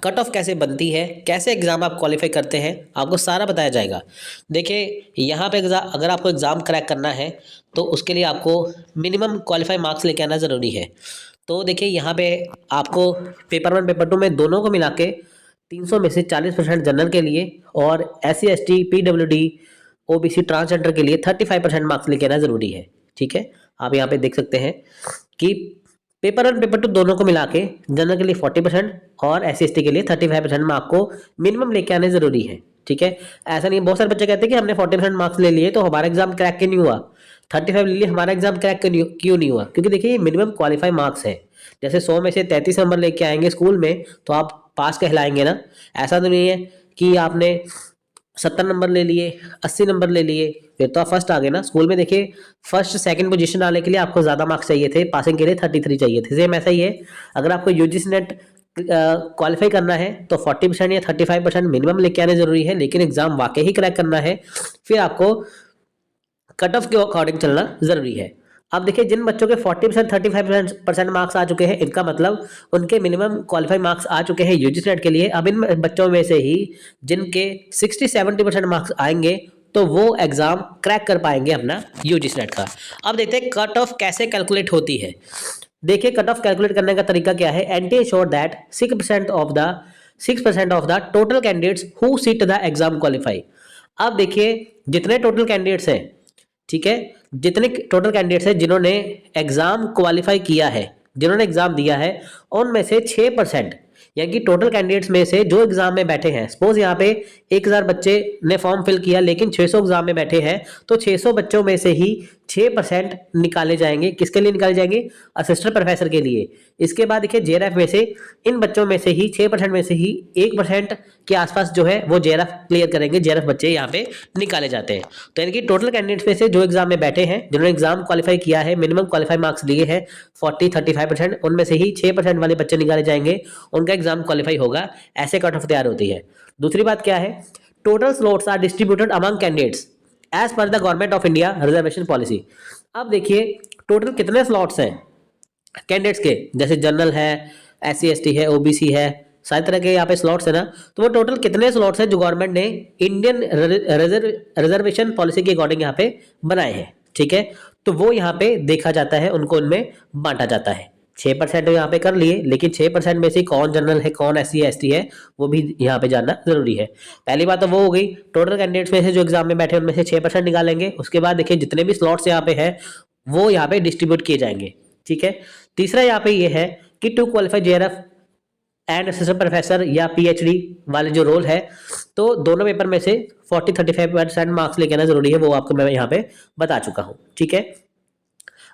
Cut off कैसे बनती है, कैसे एग्ज़ाम आप क्वालिफाई करते हैं, आपको सारा बताया जाएगा। देखिए यहाँ पे अगर आपको एग्ज़ाम क्रैक करना है तो उसके लिए आपको मिनिमम क्वालिफाई मार्क्स लेके आना ज़रूरी है। तो देखिए यहाँ पे आपको पेपर 1 पेपर 2 में दोनों को मिला के 300 में से 40% जनरल के लिए और SC ST PWD OBC transgender के लिए 35% मार्क्स लेके आना ज़रूरी है। ठीक है, आप यहाँ पे देख सकते हैं कि पेपर 1 पेपर 2 दोनों को मिला के जनरल के लिए 40% और SC ST के लिए 35% मार्क को मिनिमम लेके आने ज़रूरी है। ठीक है, ऐसा नहीं, बहुत सारे बच्चे कहते हैं कि हमने 40% मार्क्स ले लिए तो हमारा एग्जाम क्रैक क्यों नहीं हुआ, 35 ले लिए हमारा एग्जाम क्रैक क्यों नहीं हुआ, क्योंकि देखिए ये मिनिमम क्वालिफाई मार्क्स है। जैसे 100 में से 33 नंबर लेके आएंगे स्कूल में तो आप पास कहलाएंगे ना। ऐसा तो नहीं है कि आपने 70 नंबर ले लिए, 80 नंबर ले लिए फिर तो आप फर्स्ट आ गए ना। स्कूल में देखिए फर्स्ट सेकंड पोजीशन आने के लिए आपको ज़्यादा मार्क्स चाहिए थे, पासिंग के लिए 33 चाहिए थे। सेम ऐसा ही है, अगर आपको यूजीसी नेट क्वालिफाई करना है तो 40% या 35% मिनिमम लेके आने जरूरी है, लेकिन एग्जाम वाकई ही क्रैक करना है फिर आपको कट ऑफ के अकॉर्डिंग चलना जरूरी है। अब देखिए जिन बच्चों के 40% 35% मार्क्स आ चुके हैं, इनका मतलब उनके मिनिमम क्वालिफाई मार्क्स आ चुके हैं यूजीसी नेट के लिए। अब इन बच्चों में से ही जिनके 60-70% मार्क्स आएंगे तो वो एग्जाम क्रैक कर पाएंगे अपना यूजीसी नेट का। अब देखते हैं कट ऑफ कैसे कैलकुलेट होती है। देखिए कट ऑफ कैलकुलेट करने का तरीका क्या है। NTA sure that 6% of the total candidates who seat the exam qualify. अब देखिए जितने टोटल कैंडिडेट्स हैं, ठीक है, जितने टोटल कैंडिडेट्स हैं जिन्होंने एग्जाम क्वालिफाई किया है, जिन्होंने एग्जाम दिया है, उनमें से 6% यानी कि टोटल कैंडिडेट्स में से जो एग्जाम में बैठे हैं, सपोज यहाँ पे 1000 बच्चे ने फॉर्म फिल किया लेकिन 600 एग्जाम में बैठे हैं, तो 600 बच्चों में से ही 6% निकाले जाएंगे। किसके लिए निकाले जाएंगे? असिस्टेंट प्रोफेसर के लिए। इसके बाद देखिए जेआरएफ में से इन बच्चों में से ही 6% में से ही 1% के आसपास जो है वो जेआरएफ क्लियर करेंगे। जेआरएफ बच्चे यहाँ पे निकाले जाते हैं। तो यानी कि टोटल कैंडिडेट्स में से जो एग्जाम में बैठे हैं, जिन्होंने एग्जाम क्वालिफाई किया है, मिनिमम क्वालिफाई मार्क्स लिए हैं 40-35%, उनमें से ही 6% वाले बच्चे निकाले जाएंगे, उनका एग्जाम क्वालिफाई होगा। ऐसे कट ऑफ तैयार होती है। दूसरी बात क्या है, total slots are distributed among candidates as per the government of India reservation policy. अब देखिए टोटल कितने स्लॉट्स हैं कैंडिडेट्स के, जैसे जनरल है, SC ST है, OBC है, सारी तरह के यहाँ पे स्लॉट्स है ना। तो वो टोटल कितने स्लॉट्स हैं जो गवर्नमेंट ने इंडियन रिजर्वेशन पॉलिसी के अकॉर्डिंग यहाँ पे बनाए हैं। ठीक है, तो वो यहाँ पे देखा जाता है, उनको उनमें बांटा जाता है। 6% यहाँ पे कर लिए, लेकिन 6% में से कौन जनरल है, कौन SC ST है, वो भी यहाँ पे जानना जरूरी है। पहली बात तो वो हो गई, टोटल कैंडिडेट्स में से जो एग्जाम में बैठे उनमें से 6% निकालेंगे। उसके बाद देखिए जितने भी स्लॉट्स यहाँ पे है वो यहाँ पे डिस्ट्रीब्यूट किए जाएंगे। ठीक है, तीसरा यहाँ पे ये है कि to qualify JRF and assistant professor या PhD वाले जो रोल है, तो दोनों पेपर में से 40-35% मार्क्स लेके आना जरूरी है, वो आपको मैं यहाँ पे बता चुका हूँ। ठीक है,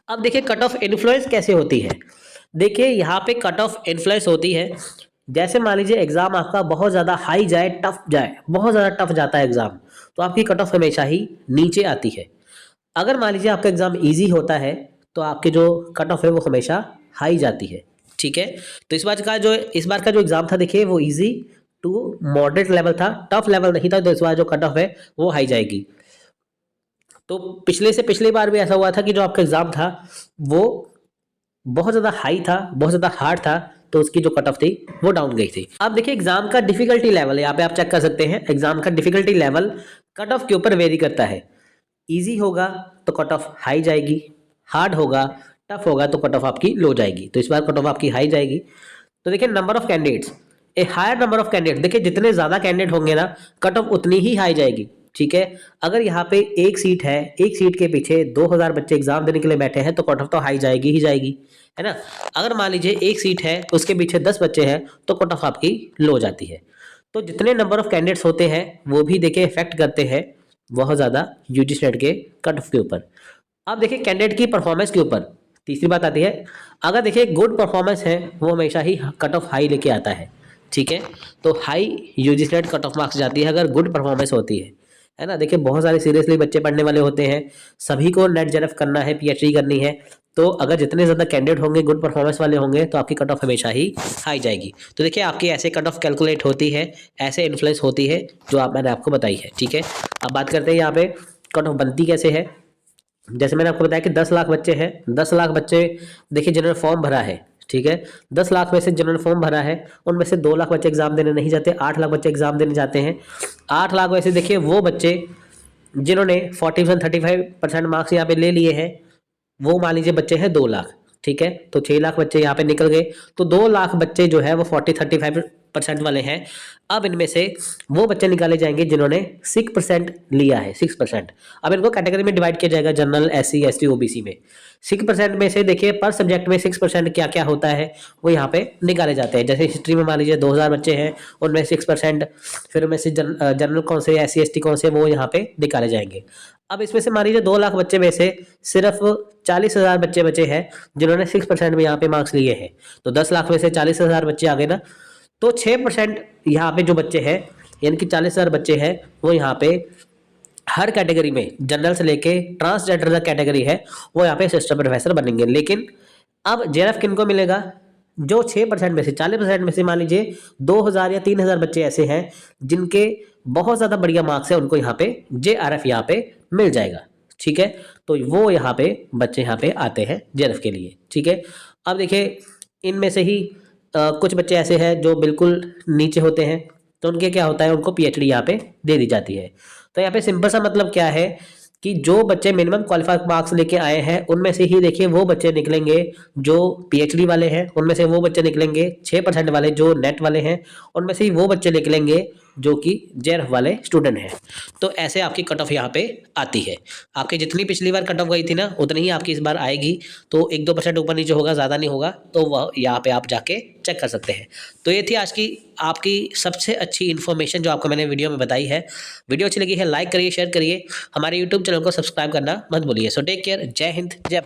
अब देखिए कट ऑफ इन्फ्लुएंस कैसे होती है। देखिए यहाँ पे कट ऑफ इन्फ्लुएंस होती है, जैसे मान लीजिए एग्जाम आपका बहुत ज़्यादा हाई जाए, टफ जाए, बहुत ज़्यादा टफ जाता है एग्जाम, तो आपकी कट ऑफ हमेशा ही नीचे आती है। अगर मान लीजिए आपका एग्जाम इजी होता है तो आपके जो कट ऑफ है वो हमेशा हाई जाती है। ठीक है, तो इस बार का जो एग्जाम था देखिए वो इजी टू मॉडरेट लेवल था, टफ लेवल नहीं था, तो इस बार जो कट ऑफ है वो हाई जाएगी। तो पिछली बार भी ऐसा हुआ था कि जो आपका एग्जाम था वो बहुत ज़्यादा हाई था, बहुत ज़्यादा हार्ड था, तो उसकी जो कट ऑफ थी वो डाउन गई थी। अब देखिए एग्जाम का डिफिकल्टी लेवल यहाँ पे आप चेक कर सकते हैं। एग्जाम का डिफिकल्टी लेवल कट ऑफ के ऊपर वेरी करता है। इजी होगा तो कट ऑफ हाई जाएगी, हार्ड होगा, टफ होगा तो कट ऑफ आपकी लो जाएगी। तो इस बार कट ऑफ आपकी हाई जाएगी। तो देखिए number of candidates, a higher number of candidate, देखिए जितने ज़्यादा कैंडिडेट होंगे ना कट ऑफ उतनी ही हाई जाएगी। ठीक है, अगर यहाँ पे एक सीट है, एक सीट के पीछे 2000 बच्चे एग्जाम देने के लिए बैठे हैं तो कट ऑफ तो हाई जाएगी ही जाएगी, है ना। अगर मान लीजिए एक सीट है उसके पीछे 10 बच्चे हैं तो कट ऑफ आपकी लो जाती है। तो जितने नंबर ऑफ कैंडिडेट्स होते हैं वो भी देखिए इफेक्ट करते हैं बहुत ज़्यादा यूजीसी नेट के कट ऑफ के ऊपर। अब देखिए कैंडिडेट की परफॉर्मेंस के ऊपर तीसरी बात आती है। अगर देखिए गुड परफॉर्मेंस है वो हमेशा ही कट ऑफ हाई लेके आता है। ठीक है, तो high UGC net cut off marks जाती है अगर गुड परफॉर्मेंस होती है ना। देखिए बहुत सारे सीरियसली बच्चे पढ़ने वाले होते हैं, सभी को नेट जेआरएफ करना है, PhD करनी है, तो अगर जितने ज़्यादा कैंडिडेट होंगे, गुड परफॉर्मेंस वाले होंगे, तो आपकी कट ऑफ हमेशा ही हाई जाएगी। तो देखिए आपकी ऐसे कट ऑफ कैलकुलेट होती है, ऐसे इन्फ्लुएंस होती है जो मैंने आपको बताई है। ठीक है, अब बात करते हैं यहाँ पे कट ऑफ बनती कैसे है। जैसे मैंने आपको बताया कि 10 लाख बच्चे हैं, 10 लाख बच्चे देखिए जिन्होंने फॉर्म भरा है, ठीक है। 10 लाख में से जिन्होंने फॉर्म भरा है उनमें से 2 लाख बच्चे एग्जाम देने नहीं जाते, 8 लाख बच्चे एग्जाम देने जाते हैं। 8 लाख में से देखिए वो बच्चे जिन्होंने 40% 35% मार्क्स यहाँ पे ले लिए हैं, वो मान लीजिए बच्चे हैं 2 लाख, ठीक है। तो 6 लाख बच्चे यहाँ पे निकल गए, तो 2 लाख बच्चे जो है वो 40-35% वाले हैं। अब इनमें से वो बच्चे निकाले जाएंगे जिन्होंने 6% लिया है, 6%। अब इनको कैटेगरी में डिवाइड किया जाएगा, जनरल, SC ST OBC में। 6% में से देखिए पर सब्जेक्ट में 6% क्या क्या होता है वो यहाँ पे निकाले जाते हैं। जैसे हिस्ट्री में मान लीजिए 2000 बच्चे हैं, उनमें 6%, फिर उनमें से जनरल कौन से, SC ST कौन से, वो यहाँ पे निकाले जाएंगे। अब इसमें से मान लीजिए 2 लाख बच्चे में से सिर्फ 40,000 बच्चे बचे हैं जिन्होंने 6% में यहाँ पे मार्क्स लिए हैं। तो 10 लाख में से 40,000 बच्चे आ गए ना, तो 6% यहाँ पे जो बच्चे हैं, यानी कि 40,000 बच्चे हैं, वो यहाँ पे हर कैटेगरी में, जनरल से लेके ट्रांसजेंडर तक कैटेगरी है, वो यहाँ पे असिस्टेंट प्रोफेसर बनेंगे। लेकिन अब JRF किनको मिलेगा? जो 6% में से, 40% में से मान लीजिए 2,000 या 3,000 बच्चे ऐसे हैं जिनके बहुत ज़्यादा बढ़िया मार्क्स है, उनको यहाँ पे JRF यहाँ पे मिल जाएगा, ठीक है। तो वो यहाँ पे बच्चे यहाँ पे आते हैं JRF के लिए, ठीक है। अब देखिए इनमें से ही कुछ बच्चे ऐसे हैं जो बिल्कुल नीचे होते हैं, तो उनके क्या होता है, उनको PhD यहाँ पे दे दी जाती है। तो यहाँ पे सिंपल सा मतलब क्या है कि जो बच्चे मिनिमम क्वालिफाइड मार्क्स लेके आए हैं उनमें से ही देखिए वो बच्चे निकलेंगे जो PhD वाले हैं, उनमें से वो बच्चे निकलेंगे 6% वाले जो नेट वाले हैं, उनमें से ही वो बच्चे निकलेंगे जो कि JRF वाले स्टूडेंट हैं। तो ऐसे आपकी कट ऑफ यहाँ पे आती है। आपकी जितनी पिछली बार कट ऑफ गई थी ना, उतनी ही आपकी इस बार आएगी। तो 1-2% ऊपर नीचे होगा, ज़्यादा नहीं होगा, तो वह यहाँ पे आप जाके चेक कर सकते हैं। तो ये थी आज की आपकी सबसे अच्छी इन्फॉर्मेशन जो आपको मैंने वीडियो में बताई है। वीडियो अच्छी लगी है लाइक करिए, शेयर करिए, हमारे यूट्यूब चैनल को सब्सक्राइब करना मत भूलिए। सो टेक केयर, जय हिंद, जय